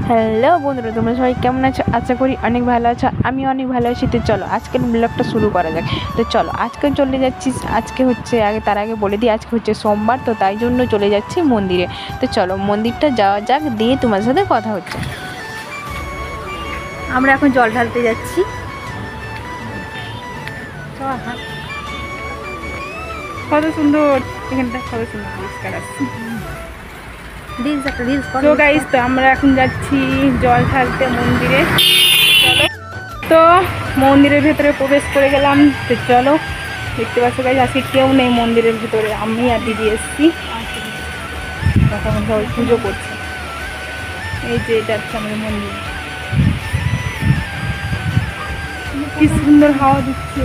Hello বন্ধুরা, তোমরা সবাই কেমন আছো? আশা করি অনেক ভালো আছো। আমি অনেক ভালো আছি। তো চলো আজকের ব্লগটা শুরু করা যাক। তো চলো আজকে চলে যাচ্ছি, আজকে হচ্ছে তার আগে বলে দিই, আজকে হচ্ছে সোমবার, তো তাই জন্য চলে যাচ্ছি মন্দিরে। তো চলো মন্দিরটা যাওয়া যাক, দিয়ে তোমার সাথে কথা হচ্ছে। আমরা এখন জল ঢালতে যাচ্ছি। কত সুন্দর এখানটা, কত সুন্দর পরিষ্কার আছে। তো গাইস, তো আমরা এখন যাচ্ছি জল ঢালতে মন্দিরে। চলো, তো মন্দিরের ভেতরে প্রবেশ করে গেলাম। তো চলো, দেখতে পাচ্ছ গাইস, আজকে কেউ নেই মন্দিরের ভেতরে, আমি আর দিদি এসছি। তখন সবাই পুজো করছে। এই যে এটা হচ্ছে আমাদের মন্দির, কি সুন্দর হাওয়া দিচ্ছে।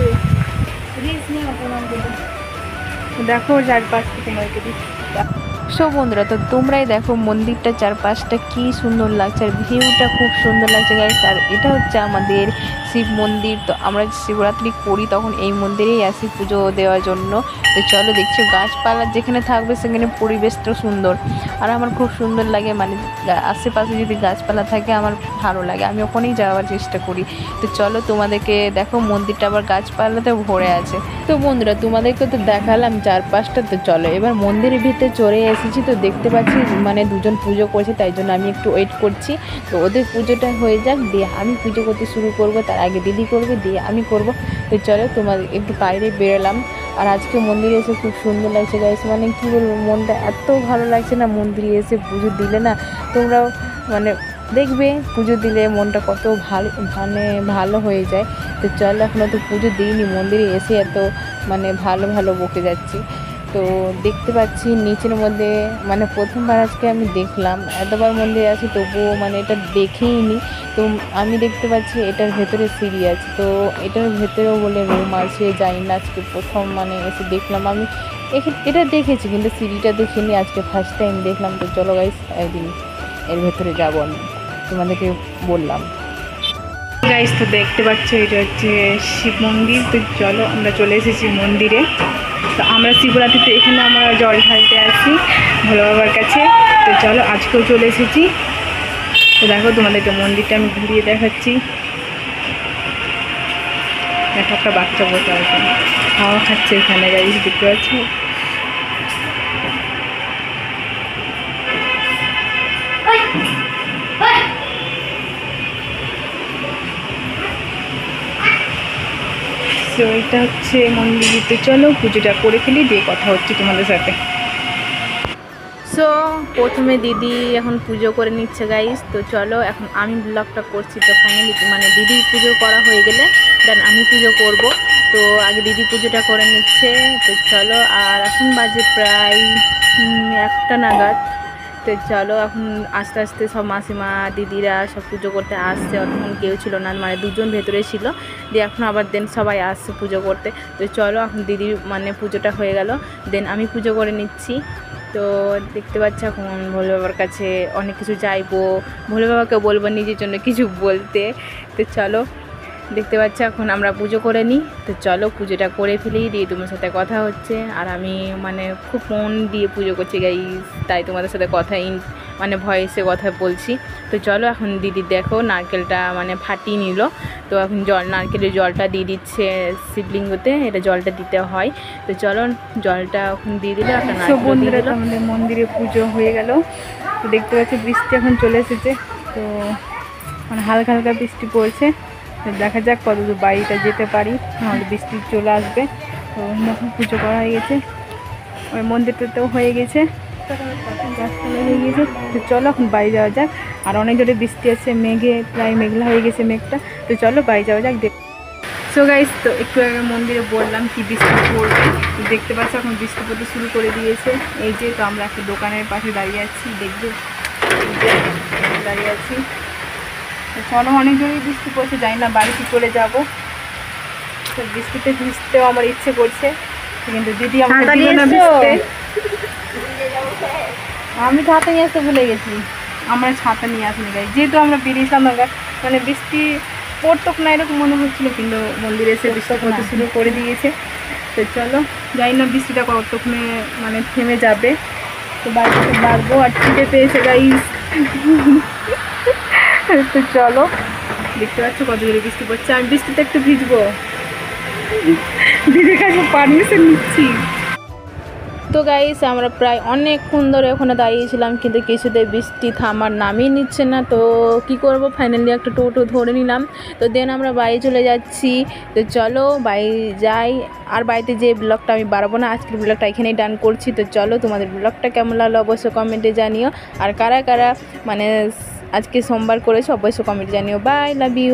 দেখো চারপাশটা তোমাদেরকে দিচ্ছি। সো বন্ধুরা, তো তোমরাই দেখো মন্দিরটা চারপাশটা কি সুন্দর লাগছে, আর ভিউটা খুব সুন্দর লাগছে গাইস। আর এটা হচ্ছে আমাদের শিব মন্দির। তো আমরা শিবরাত্রি করি তখন এই মন্দিরেই আসি পুজো দেওয়ার জন্য। তো চলো, দেখছো গাছপালা যেখানে থাকবে সেখানে পরিবেশটা সুন্দর, আর আমার খুব সুন্দর লাগে। মানে আশেপাশে যদি গাছপালা থাকে আমার ভালো লাগে, আমি ওখানেই যাওয়ার চেষ্টা করি। তো চলো তোমাদেরকে দেখো, মন্দিরটা আবার গাছপালাতে ভরে আছে। তো বন্ধুরা, তোমাদেরকে তো দেখালাম চারপাশটা। তো চলো এবার মন্দিরের ভিতরে চলে এসেছি। তো দেখতে পাচ্ছি মানে দুজন পুজো করছে, তাই জন্য আমি একটু ওয়েট করছি। তো ওদের পুজোটা হয়ে যাক, দিয়ে আমি পুজো করতে শুরু করব। তার আগে দিদি করবে, দিয়ে আমি করব। তো চলো তোমাদের একটু বাইরে বেরোলাম। আর আজকে মন্দিরে এসে খুব সুন্দর লাগছে গাইস, মানে কী বলবো, মনটা এত ভালো লাগছে না মন্দিরে এসে পুজো দিলে না। তোমরাও মানে দেখবে পুজো দিলে মনটা কত ভালো, মানে ভালো হয়ে যায়। তো চলো, এখনও তো পুজো দিইনি, মন্দিরে এসে এত মানে ভালো ভালো বকে যাচ্ছি। তো দেখতে পাচ্ছি নিচের মধ্যে, মানে প্রথমবার আজকে আমি দেখলাম, এতবার মন্দিরে আছি তবুও মানে এটা দেখেই নি। তো আমি দেখতে পাচ্ছি এটার ভেতরে সিঁড়ি আছে, তো এটার ভেতরেও বলে রুম আছে, যাই না, আজকে প্রথম মানে এসে দেখলাম আমি। এটা দেখেছি কিন্তু সিঁড়িটা দেখিনি, আজকে ফার্স্ট টাইম দেখলাম। তো চলো গাইস, একদিন এর ভেতরে যাবো, আমি তোমাদেরকে বললাম। গাইস, তো দেখতে পাচ্ছ এটা হচ্ছে শিব মন্দির। তো চলো আমরা চলে এসেছি মন্দিরে। তো আমরা শিবরাত্রিতে এখানে আমরা জল ঢালতে আসি ভোলে বাবার কাছে। তো চলো আজকেও চলে এসেছি। তো দেখো তোমাদেরকে মন্দিরটা আমি ঘুরিয়ে দেখাচ্ছি। দেখো একটা বাচ্চা বসে আছে, খাওয়া খাচ্ছে এখানে। গাইস দেখতে পাচ্ছ, তো এটা হচ্ছে মন্দিরেতে। চলো পুজোটা করে ফেলি, দিয়ে কথা হচ্ছে তোমাদের সাথে। সো প্রথমে দিদি এখন পুজো করে নিচ্ছে গাইস। তো চলো এখন আমি ব্লগটা করছি। তো ফাইনালি মানে দিদি পুজো করা হয়ে গেলে দেন আমি পুজো করব। তো আগে দিদি পুজোটা করে নিচ্ছে। তো চলো, আর এখন বাজে প্রায় 1টা নাগাদ। তো চলো এখন আস্তে আস্তে সব মাসিমা দিদিরা সব পুজো করতে আসছে। তখন কেউ ছিল না, মানে দুজন ভেতরে ছিল, দিয়ে এখন আবার দেন সবাই আসছে পুজো করতে। তো চলো এখন দিদির মানে পুজোটা হয়ে গেল, দেন আমি পুজো করে নিচ্ছি। তো দেখতে পাচ্ছি এখন ভোলে বাবার কাছে অনেক কিছু চাইবো, ভোলে বাবাকে বলবো নিজের জন্য কিছু বলতে। তো চলো দেখতে পাচ্ছি এখন আমরা পুজো করে নিই। তো চলো পুজোটা করে ফেলেই, দিয়ে তোমার সাথে কথা হচ্ছে। আর আমি মানে খুব মন দিয়ে পুজো করছি গাইস, তাই তোমাদের সাথে মানে ভয়েসে কথা বলছি। তো চলো এখন দিদি দেখো নারকেলটা মানে ফাটিয়ে নিল। তো এখন নারকেলের জলটা দিয়ে দিচ্ছে শিবলিঙ্গতে, এটা জলটা দিতে হয়। তো চলো জলটা এখন দিয়ে দিলে একটা বন্ধুরা, তো আমাদের মন্দিরে পুজো হয়ে গেল। তো দেখতে পাচ্ছি বৃষ্টি এখন চলে এসেছে। তো মানে হালকা হালকা বৃষ্টি পড়ছে। তো দেখা যাক কতদূর বাড়িটা যেতে পারি, নাহলে বৃষ্টি চলে আসবে। তো যখন পুজো করা হয়ে গেছে, ওই মন্দিরটাতেও হয়ে গেছে, গাছপালা হয়ে গেছে। তো চলো এখন বাড়ি যাওয়া যাক। আর অনেক জোরে বৃষ্টি আছে, মেঘে প্রায় মেঘলা হয়ে গেছে মেঘটা। তো চলো বাড়ি যাওয়া যাক। সো গাইস, তো একটু আগে মন্দিরে বললাম কি বৃষ্টি পড়বে। দেখতে পাচ্ছি এখন বৃষ্টি পড়তে শুরু করে দিয়েছে। এই যে, তো আমরা একটা দোকানের পাশে দাঁড়িয়ে আছি, দেখবে দাঁড়িয়ে আছি। তো চলো, অনেক জোরে বৃষ্টি পড়ছে, জানি না বাড়িতে চলে যাব। তো বৃষ্টিতে ভিজতেও আমার ইচ্ছে করছে, কিন্তু দিদি আমাকে দিল না ভিজতে। আমি ছাতা নিয়ে আসতে ভুলে গেছি। আমরা ছাতা নিয়ে আসিনি গাই, যেহেতু আমরা বেরিয়েছিলাম না, মানে বৃষ্টি পড়তো না এরকম মনে হচ্ছিল, কিন্তু মন্দিরে এসে বৃষ্টি পড়তে শুরু করে দিয়েছে। তো চলো, জানি না বৃষ্টিটা কতক্ষণে মানে থেমে যাবে। তো বাড়িতে বাড়বো। আর খিদে পেয়েছে গাইস, তো চলো, দেখতে পাচ্ছ কত জোরে বৃষ্টি পড়ছে। আমি বৃষ্টিতে একটু ভিজবো, দিদির কাছে পারমিশন নিচ্ছি। তো গাইস আমরা প্রায় অনেকক্ষণ ধরে ওখানে দাঁড়িয়েছিলাম, কিন্তু কিছুতে বৃষ্টি থামার নামই নিচ্ছে না। তো কি করব, ফাইনালি একটা টোটো ধরে নিলাম। তো দেন আমরা বাড়ি চলে যাচ্ছি। তো চলো বাড়ি যাই। আর বাড়িতে যে ব্লগটা আমি বাড়াবো না, আজকের ব্লগটা এখানেই ডান করছি। তো চলো, তোমাদের ব্লগটা কেমন লাগলো অবশ্যই কমেন্টে জানিও। আর কারা কারা মানে আজকে সোমবার করেছো অবশ্যই কমেন্টে জানিও। Bye, love you.